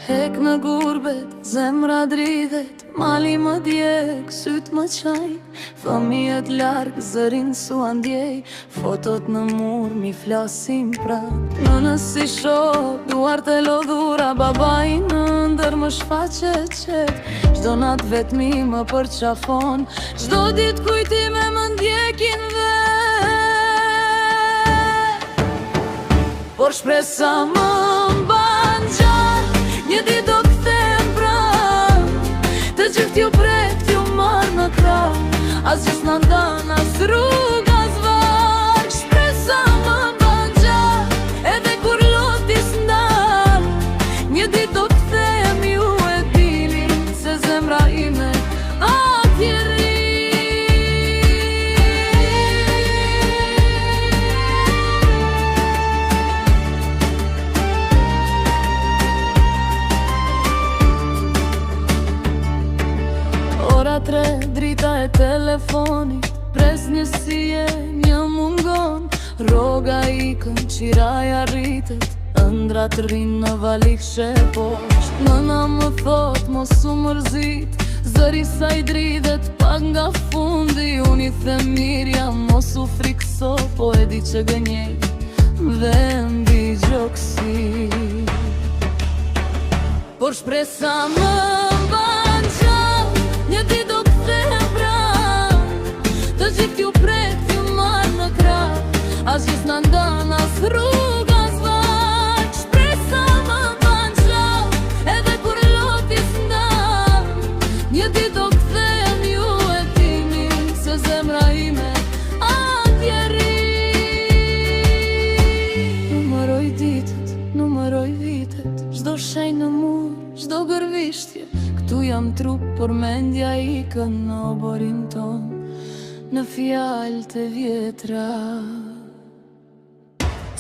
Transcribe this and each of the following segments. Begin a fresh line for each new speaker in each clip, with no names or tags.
Hek në gurbet, zemra dridhet, mali më djek, syt më qaj. Fëmijët larg, zërin su andjej, fotot në mur mi flasim pra. Nënës si shoh, duart e lodhura, babai në ndër më shfaqe qet. Çdo nat vetmi më përqafon, çdo dit kujtime më ndjekin vet. Por shpresa më mban gjallë, një dit do kthehem prap. Të gjithë t'ju prek, t'ju marr në krah, asgjë s'na ndan, as rrugë, as varg. Shpresa më mban gjallë, edhe kur loti s'ndal. Një dit do kthehem, ju e dini, se zemra ime atje rri. Ora 3, drita e telefonit, pres një sije, një mungon. Roga ikën, qiraja rritet, ëndrat rrin në valik sheposh. Nëna më thot, mos u mërzit, zëri sa i dridhet pak nga fundi. Unë i them mirja, mos u frikso, po e di që gënjej dhe mbi gjoksi. Por shpresa më mban gjallë, një dit do kthehem prap. Të gjithë t'ju prek, t'ju marr në krah, asgjë s'na ndan, as rrugë, as varg. Shpresa më mban gjallë, edhe kur loti s'ndal. Një dit do kthehem, ju e dini, se zemra ime atje rri. Numëroj ditët, numëroj vitet, çdo shenjë në mur, çdo gërvishtje. Këtu jam trup, por mendja ikën në oborin ton, në fjalë të vjetra.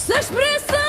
Se shpresa